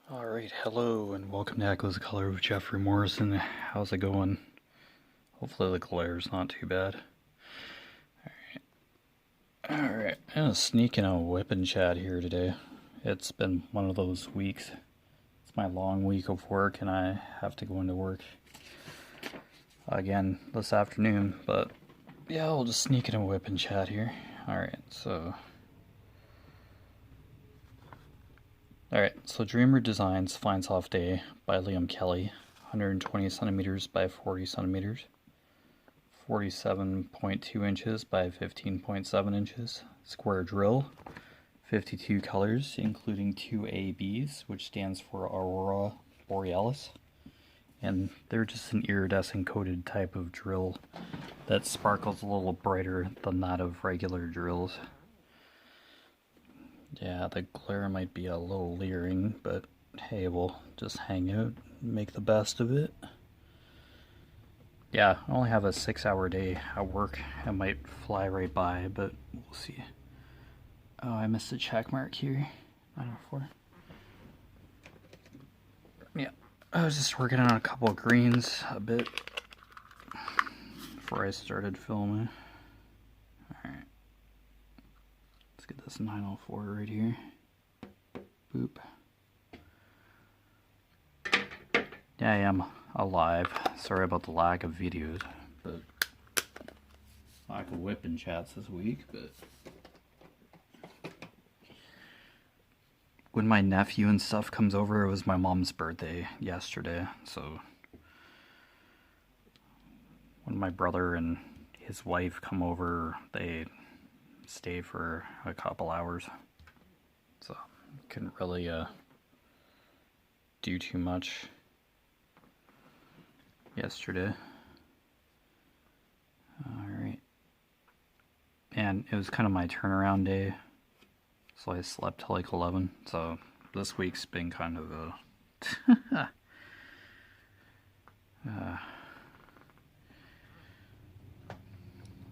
Alright, hello and welcome to Echoes of Color with Jefferey Morrison. How's it going? Hopefully the glare's not too bad. Alright, I'm gonna sneak in a WIP and chat here today. It's been one of those weeks. It's my long week of work and I have to go into work again this afternoon. But yeah, I'll just sneak in a WIP and chat here. Alright, so Dreamer Designs Finds Off Day by Liam Kelly, 120 centimeters by 40 centimeters, 47.2 inches by 15.7 inches, square drill, 52 colors, including 2 ABs, which stands for Aurora Borealis, and they're just an iridescent coated type of drill that sparkles a little brighter than that of regular drills. Yeah, the glare might be a little leering, but hey, we'll just hang out and make the best of it. Yeah, I only have a 6-hour day at work. It might fly right by, but we'll see. Oh, I missed a check mark here. 904. Yeah, I was just working on a couple of greens a bit before I started filming. Alright. Get this 904 right here. Boop. Yeah, I am alive. Sorry about the lack of videos, but lack of WIP and chats this week. But when my nephew and stuff comes over, it was my mom's birthday yesterday, so when my brother and his wife come over, they stay for a couple hours, so couldn't really do too much yesterday. Alright, and it was kind of my turnaround day, so I slept till like 11, so this week's been kind of a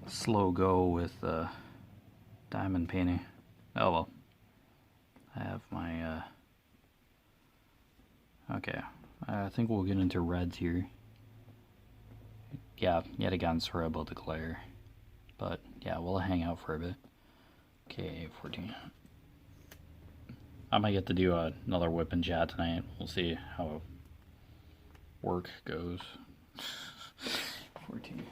slow go with diamond painting. Oh well. I have my okay. I think we'll get into reds here. Yeah, yet again, sorry about the glare. But yeah, we'll hang out for a bit. Okay, 14. I might get to do another WIP and chat tonight. We'll see how work goes. 14.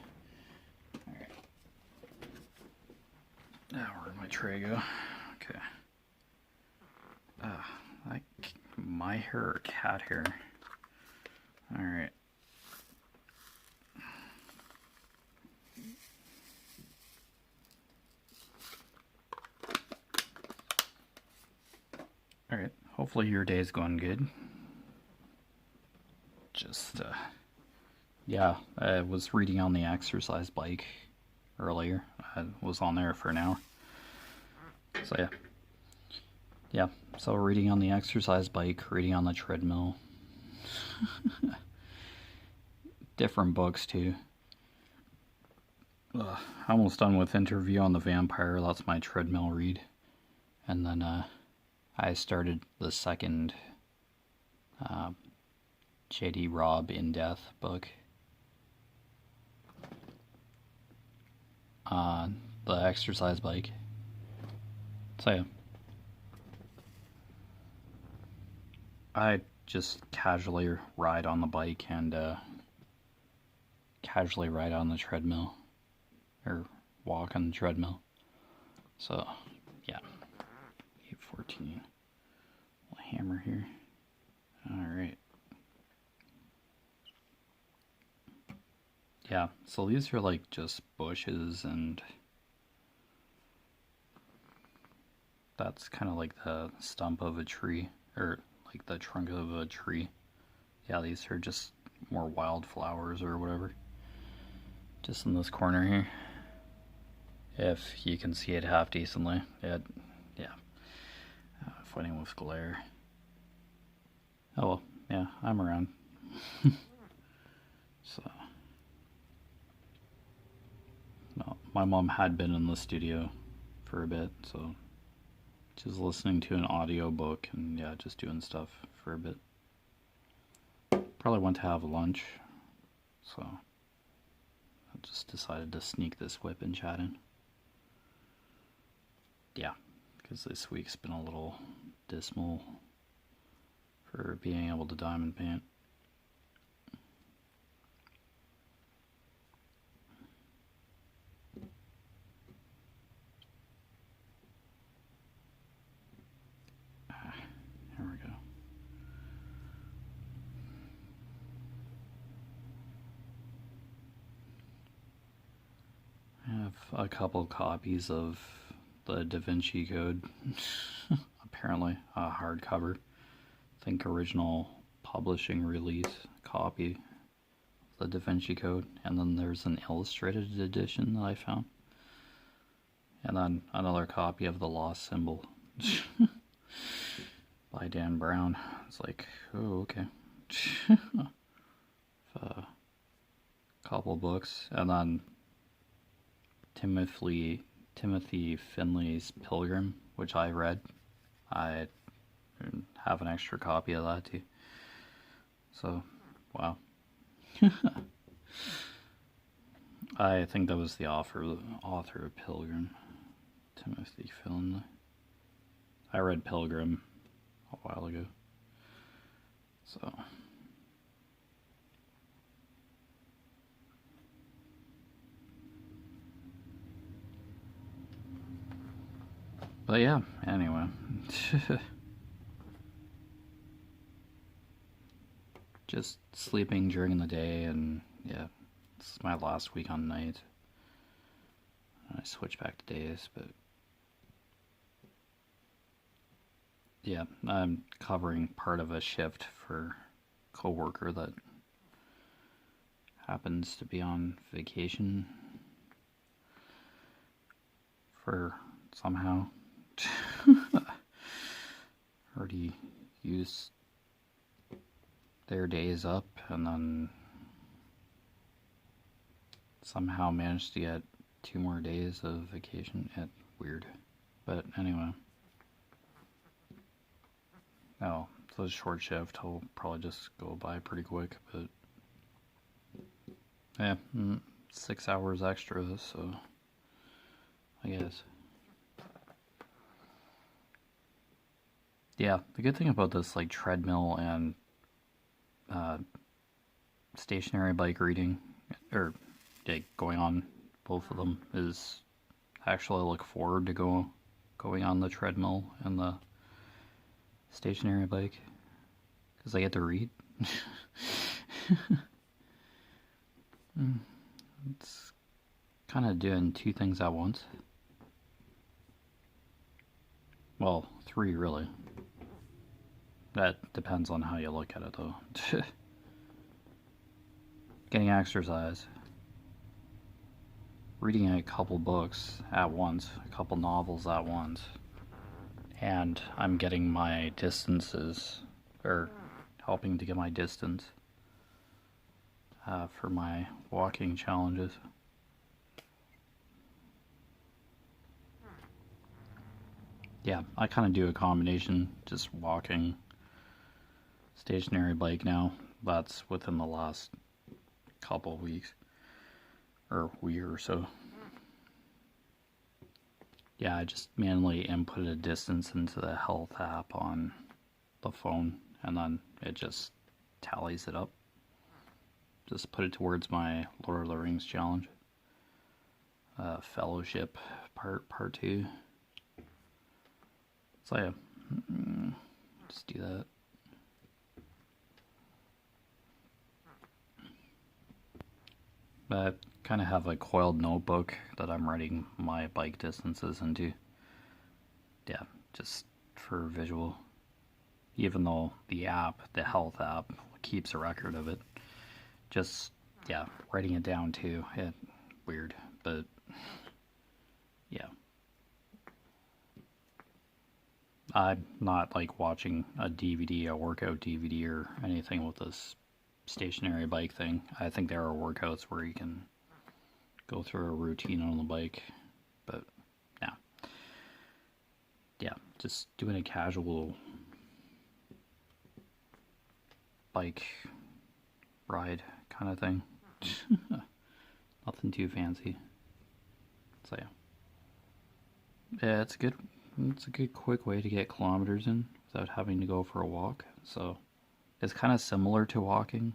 Now where'd my tray go? Okay. Like my hair or cat hair? Alright. Alright, hopefully your day's going good. Just, yeah, I was reading on the exercise bike earlier. I was on there for an hour. So yeah, so reading on the exercise bike, reading on the treadmill. Different books too. Almost done with Interview on the Vampire. That's my treadmill read. And then I started the second J.D. Robb In Death book. The exercise bike. So yeah, I just casually ride on the bike and casually ride on the treadmill, or walk on the treadmill. So yeah, 814. We'll hammer here. Alright. Yeah, so these are like just bushes, and that's kind of like the stump of a tree, or like the trunk of a tree. Yeah, these are just more wildflowers or whatever. Just in this corner here. If you can see it half decently. Yeah. Fighting with glare. Oh well, yeah, I'm around. So. No, my mom had been in the studio for a bit, so she's listening to an audio book and yeah, just doing stuff for a bit. Probably went to have lunch, so I just decided to sneak this WIP and chat in. Yeah, because this week's been a little dismal for being able to diamond paint. Here we go. I have a couple copies of the Da Vinci Code, apparently a hardcover. I think original publishing release copy of the Da Vinci Code, and then there's an illustrated edition that I found, and then another copy of The Lost Symbol by Dan Brown. It's like, oh, okay. A couple books, and then Timothy Finley's Pilgrim, which I read. I have an extra copy of that too. So, wow. I think that was the author of Pilgrim, Timothy Finley. I read Pilgrim a while ago. So, but yeah, anyway. Just sleeping during the day, and yeah, this is my last week on night. I switch back to days, but yeah, I'm covering part of a shift for a coworker that happens to be on vacation for somehow. Already used their days up, and then somehow managed to get 2 more days of vacation. Weird. But anyway. Oh, so it's a short shift. I'll probably just go by pretty quick, but yeah, 6 hours extra, so I guess. Yeah, the good thing about this, like, treadmill and stationary bike reading, or going on both of them, is actually I look forward to going on the treadmill and the stationary bike, because I get to read. It's kind of doing 2 things at once. Well, 3 really. That depends on how you look at it, though. Getting exercise, reading a couple books at once, a couple novels at once, and I'm getting my distances, or helping to get my distance for my walking challenges. Yeah, I kind of do a combination, just walking, stationary bike now. That's within the last couple weeks, or week or so. Yeah, I just manually input a distance into the health app on the phone, and then it just tallies it up. Just put it towards my Lord of the Rings challenge. Fellowship part 2. So yeah, just do that. I kind of have a coiled notebook that I'm writing my bike distances into. Yeah, just for visual. Even though the health app, keeps a record of it. Just, yeah, writing it down too. Weird, but yeah. I'm not like watching a workout DVD or anything with this stationary bike thing. I think there are workouts where you can go through a routine on the bike, but yeah, just doing a casual bike ride kind of thing. Nothing too fancy. So yeah, it's a good quick way to get kilometers in without having to go for a walk. So it's kind of similar to walking.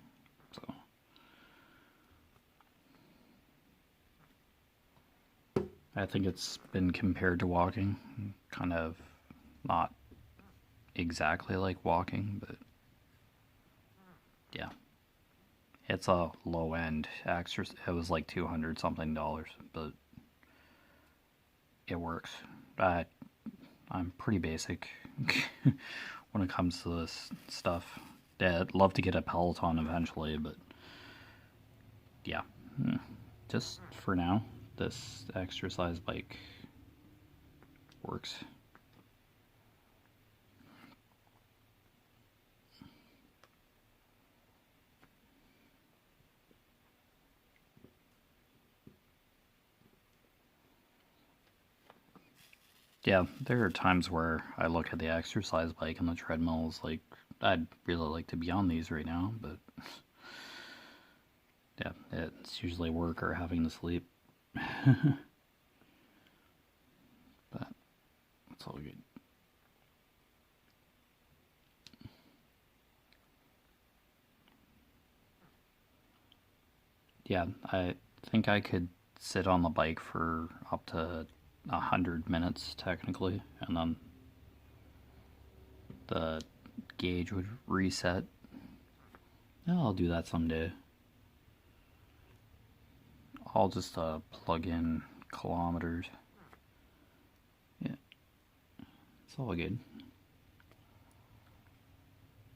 So I think it's been compared to walking, kind of not exactly like walking, but yeah. It's a low end exercise. It was like $200 something, but it works. I'm pretty basic when it comes to this stuff. Yeah, I'd love to get a Peloton eventually, but yeah, just for now, this exercise bike works. Yeah, there are times where I look at the exercise bike and the treadmills like, I'd really like to be on these right now, but yeah, it's usually work or having to sleep. But it's all good. Yeah, I think I could sit on the bike for up to 100 minutes technically, and then the gauge would reset. Yeah, I'll do that someday. I'll just plug in kilometers. Yeah, it's all good.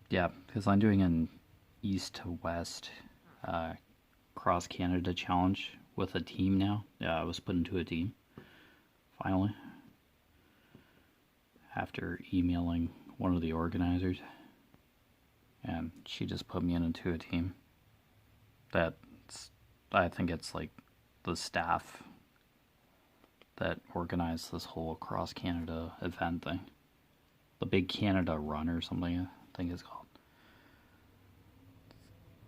Yeah, because I'm doing an east to west cross Canada challenge with a team now. Yeah, I was put into a team finally after emailing one of the organizers, and she just put me into a team. I think it's like the staff that organized this whole cross Canada event thing. The Big Canada Run or something, I think it's called.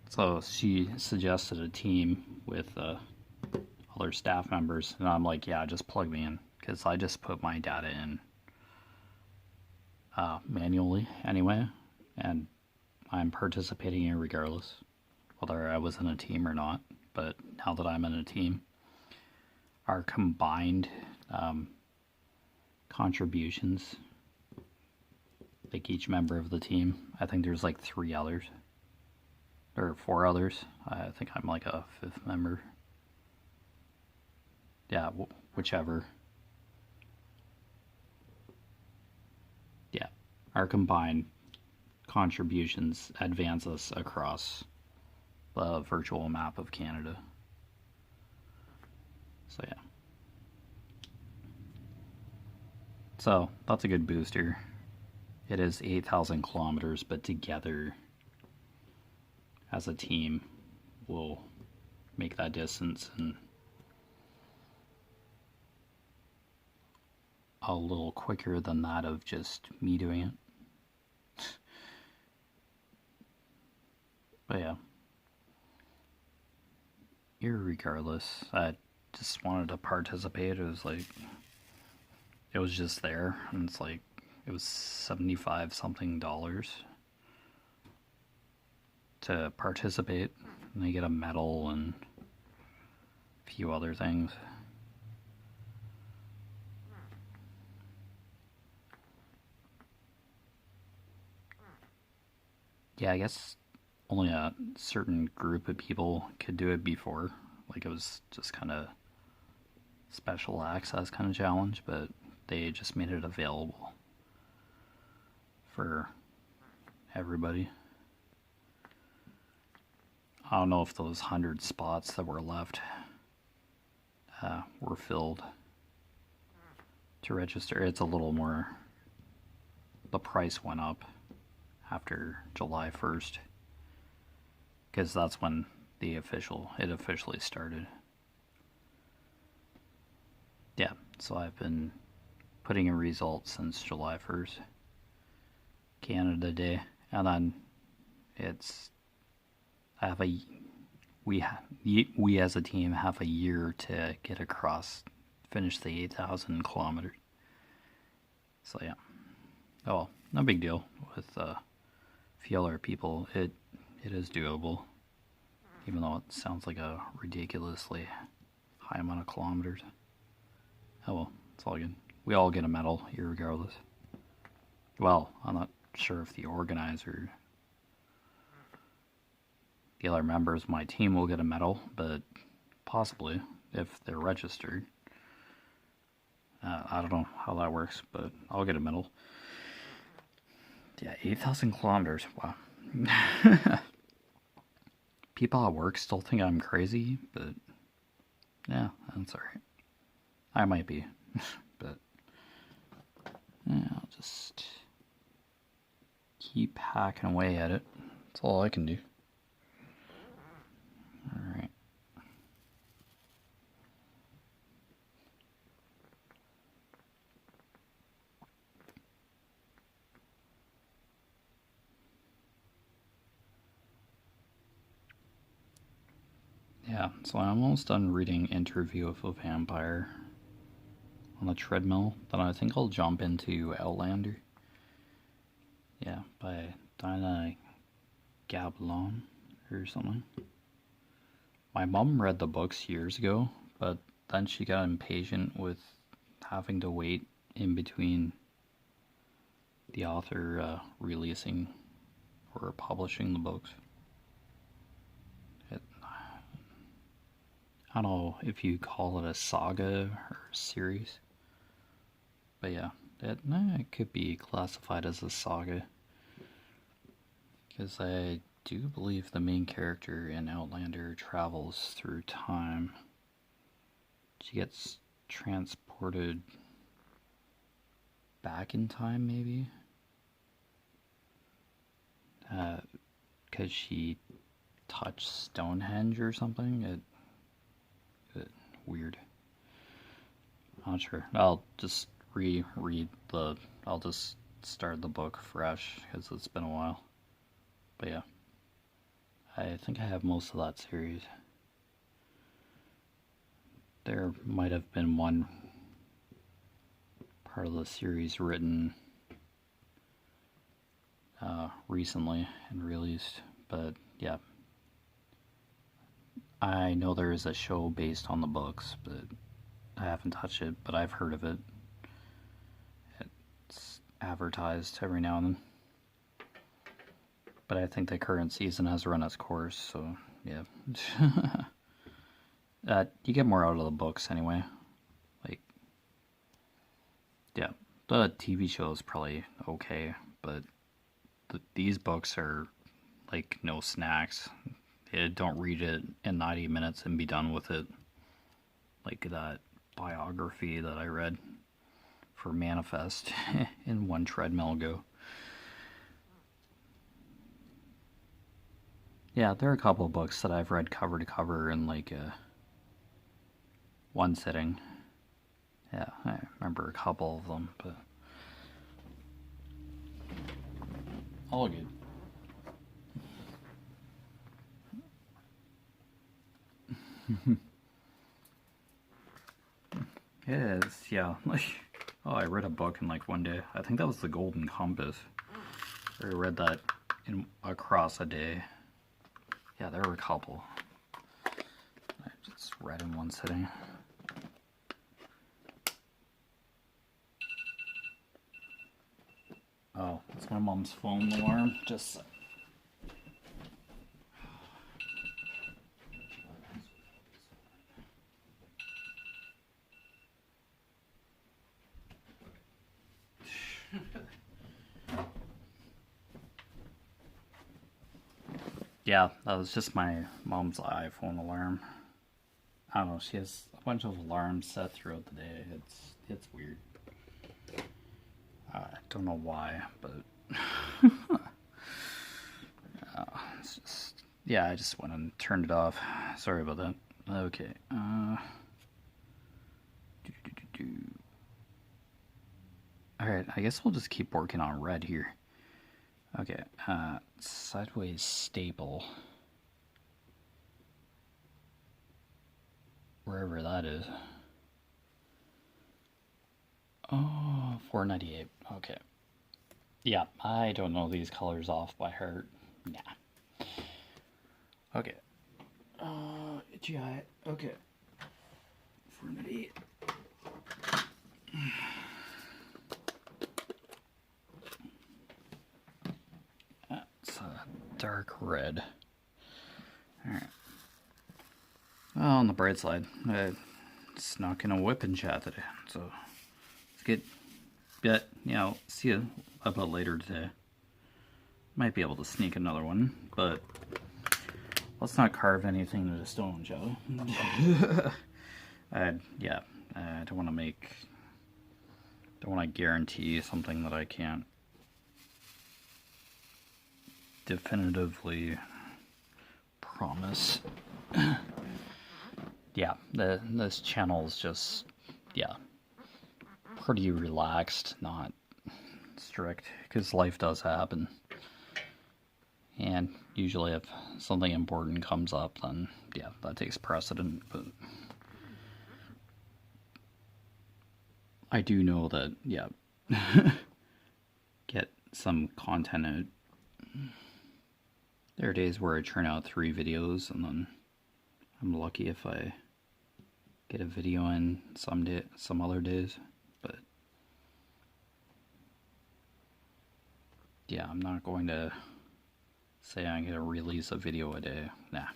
So she suggested a team with other staff members, and I'm like, yeah, just plug me in, because I just put my data in manually anyway, and I'm participating in regardless, whether I was in a team or not. But now that I'm in a team, our combined contributions, like each member of the team, I think there's like 3 others, or 4 others. I think I'm like a 5th member. Yeah, whichever. Yeah, our combined contributions advance us across the virtual map of Canada. So yeah. So that's a good booster. It is 8,000 kilometers, but together as a team we'll make that distance in a little quicker than that of just me doing it. But yeah, irregardless, I just wanted to participate. It was just there, and it's like, it was 75 something dollars to participate, and they get a medal and a few other things. Yeah, I guess only a certain group of people could do it before. Like, it was just kind of special access kind of challenge, but they just made it available for everybody. I don't know if those 100 spots that were left were filled to register. It's a little more, the price went up after July 1st, because that's when it officially started. Yeah, so I've been putting in results since July 1st, Canada Day, and then it's I have a we as a team have a year to get across, finish the 8,000 kilometers. So yeah, oh well, no big deal with a few other people. It is doable, even though it sounds like a ridiculously high amount of kilometers. Oh well, it's all good. We all get a medal, irregardless. Well, I'm not sure if the organizer, the other members of my team will get a medal, but possibly if they're registered. I don't know how that works, but I'll get a medal. Yeah, 8,000 kilometers. Wow. People at work still think I'm crazy, but yeah, that's alright. I might be, but yeah, I'll just keep hacking away at it. That's all I can do. Alright. Yeah, so I'm almost done reading Interview with a Vampire on the treadmill. Then I think I'll jump into Outlander. Yeah, by Dinah Gablon or something. My mom read the books years ago, but then she got impatient with having to wait in between the author releasing or publishing the books. I don't know if you call it a saga or a series, but yeah, it could be classified as a saga, because I do believe the main character in Outlander travels through time. She gets transported back in time, maybe? Because she touched Stonehenge or something? Weird. I'm not sure. I'll just I'll just start the book fresh, because it's been a while. But yeah, I think I have most of that series. There might have been one part of the series written recently and released, but yeah, I know there is a show based on the books, but I haven't touched it, but I've heard of it. It's advertised every now and then. But I think the current season has run its course, so yeah. You get more out of the books anyway. Like, yeah, the TV show is probably okay, but these books are like no snacks. Don't read it in 90 minutes and be done with it. Like that biography that I read for Manifest in one treadmill go. Yeah, there are a couple of books that I've read cover to cover in like one sitting. Yeah, I remember a couple of them, but all good. Yes, yeah. Like, oh, I read a book in like one day. I think that was The Golden Compass. I read that across a day. Yeah, there were a couple. I just read in one sitting. Oh, that's my mom's phone alarm. Just. Yeah, that was just my mom's iPhone alarm. I don't know, she has a bunch of alarms set throughout the day. It's weird. I don't know why, but it's just, yeah, I just went and turned it off. Sorry about that. Okay. Alright, I guess we'll just keep working on red here. Okay, sideways staple. Wherever that is. Oh, 498. Okay. Yeah, I don't know these colors off by heart. Nah. Okay. GI. Okay. 498. That's a dark red. Alright. Well, on the bright side, I snuck in a WIP in chat today, so it's good. But, see you a bit later today. Might be able to sneak another one, but let's not carve anything to the stone, shall we? I don't want to guarantee something that I can't definitively promise. Yeah, this channel is just, pretty relaxed, not strict, because life does happen. And usually if something important comes up, then, that takes precedent, but I do know that, get some content out. There are days where I churn out 3 videos, and then I'm lucky if I get a video in some other days, but I'm not going to say I'm going to release a video a day. Nah.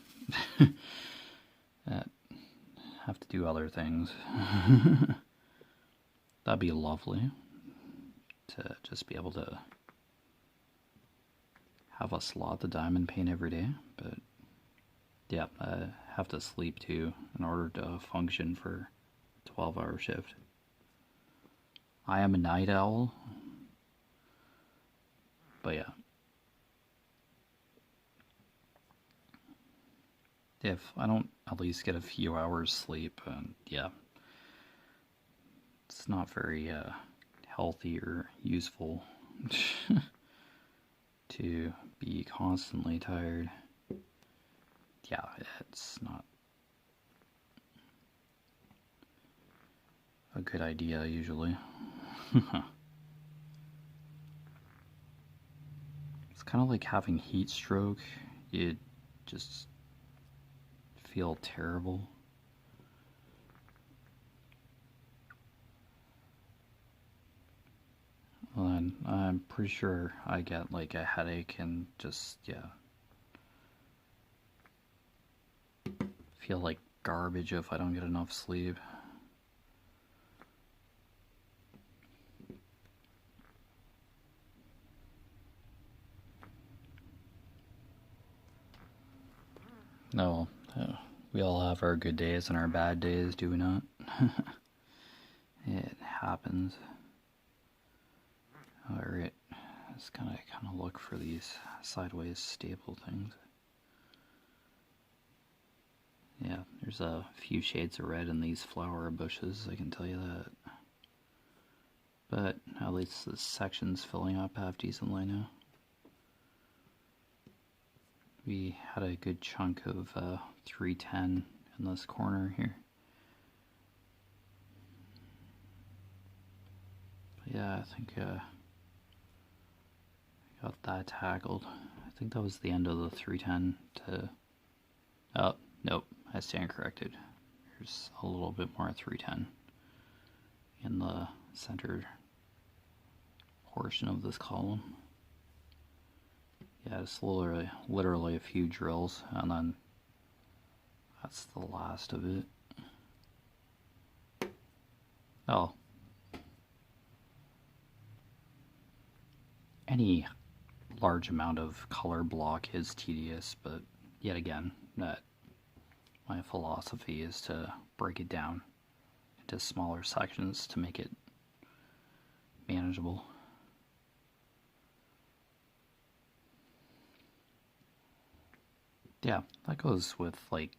Have to do other things. That'd be lovely to just be able to have a slot to diamond paint every day, but I have to sleep too in order to function for a 12-hour shift. I am a night owl, but if I don't at least get a few hours sleep, it's not very healthy or useful to be constantly tired. It's not a good idea usually. It's kind of like having heat stroke. You just feel terrible. And I'm pretty sure I get like a headache and just, feel like garbage if I don't get enough sleep. No, we all have our good days and our bad days, do we not? It happens. Alright, just kind of look for these sideways staple things. Yeah, there's a few shades of red in these flower bushes, I can tell you that. But at least this section's filling up half decently now. We had a good chunk of 310 in this corner here. But I think got that tackled. I think that was the end of the 310 to... Oh, nope, I stand corrected. There's a little bit more 310 in the center portion of this column. It's literally a few drills, and then that's the last of it. Oh. Any large amount of color block is tedious, but yet again, that my philosophy is to break it down into smaller sections to make it manageable. That goes with like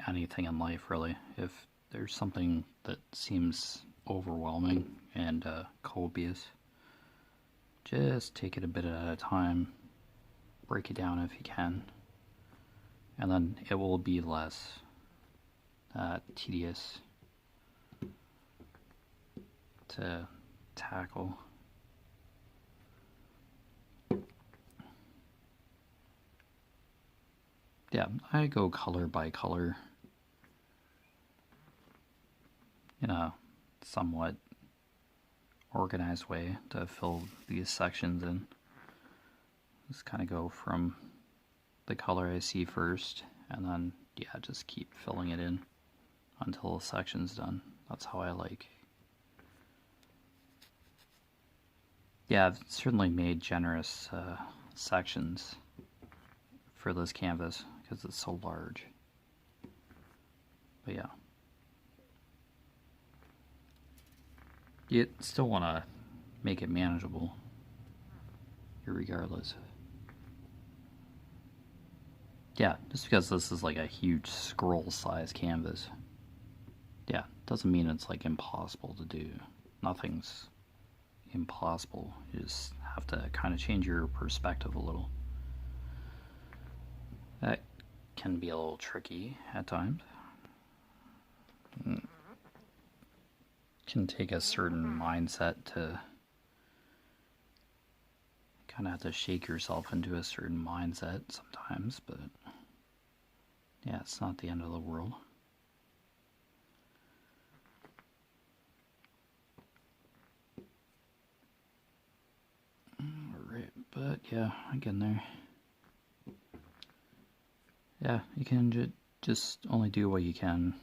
anything in life, really. If there's something that seems overwhelming and copious, just take it a bit at a time break it down if you can, and then it will be less tedious to tackle. Yeah, I go color by color in a somewhat organized way to fill these sections in. Just kind of go from the color I see first, and then, yeah, just keep filling it in until the section's done. That's how I like. Yeah, I've certainly made generous sections for this canvas because it's so large. But yeah. You still want to make it manageable, regardless. Yeah, just because this is like a huge scroll size canvas, yeah, doesn't mean it's like impossible to do. Nothing's impossible. You just have to kind of change your perspective a little. That can be a little tricky at times. Can take a certain mindset to kind of have to shake yourself into a certain mindset sometimes, but yeah, it's not the end of the world. Alright, but yeah, again there. Yeah, you can just only do what you can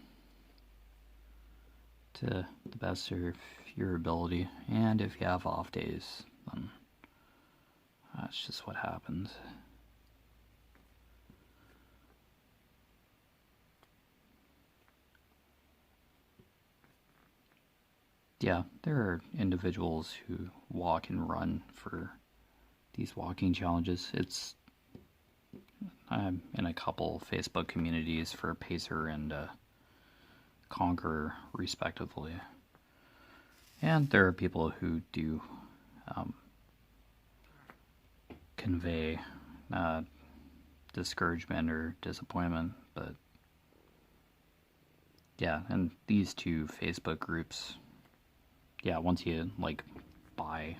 to the best of your ability, and if you have off days, then that's just what happens. Yeah, there are individuals who walk and run for these walking challenges. I'm in a couple Facebook communities for Pacer and Conqueror, respectively. And there are people who do convey discouragement or disappointment, but yeah, and these two Facebook groups, yeah, once you like buy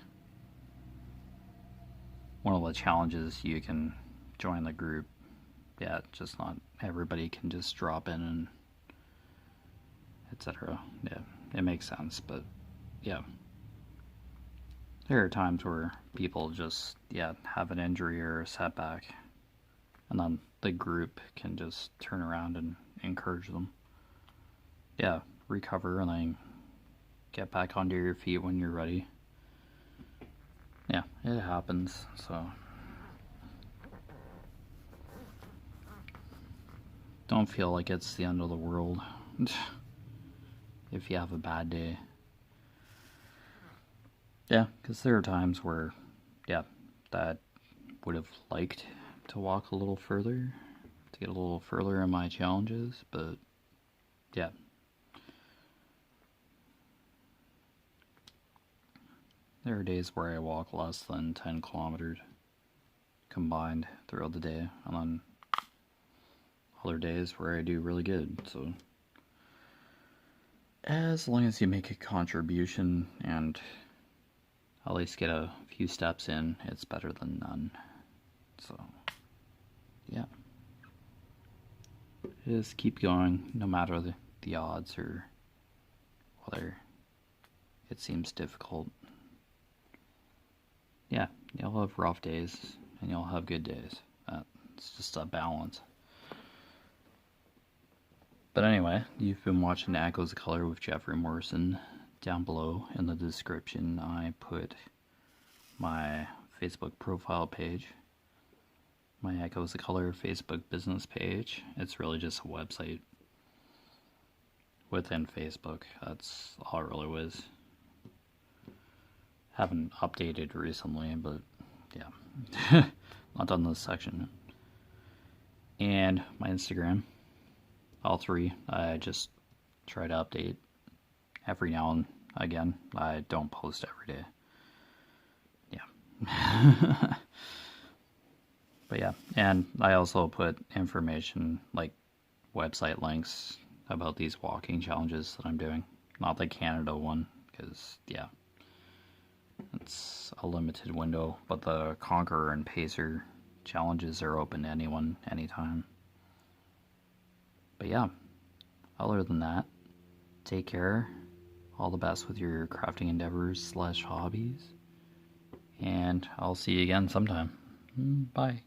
one of the challenges, you can join the group. Yeah, just not everybody can just drop in and etc. Yeah, it makes sense, but yeah. There are times where people just, yeah, have an injury or a setback, and then the group can just turn around and encourage them. Yeah, recover and then get back onto your feet when you're ready. Yeah, it happens, so don't feel like it's the end of the world if you have a bad day. Yeah, because there are times where, yeah, that would have liked to walk a little further, to get a little further in my challenges, but yeah. There are days where I walk less than 10 kilometers combined throughout the day, and then other days where I do really good, so as long as you make a contribution and at least get a few steps in, it's better than none. So, yeah. Just keep going, no matter the odds or whether it seems difficult. Yeah, you'll have rough days and you'll have good days. It's just a balance. But anyway, you've been watching Echoes of Color with Jeffery Morrison. Down below in the description, I put my Facebook profile page, my Echoes of Color Facebook business page. It's really just a website within Facebook. That's all it really was. Haven't updated recently, but yeah, not done this section. And my Instagram, all three, I just try to update every now and again. I don't post every day. Yeah. But yeah, and I also put information like website links about these walking challenges that I'm doing. Not the Canada one, because yeah, it's a limited window, but the Conqueror and Pacer challenges are open to anyone, anytime. But yeah, other than that, take care. All the best with your crafting endeavors / hobbies. And I'll see you again sometime. Bye.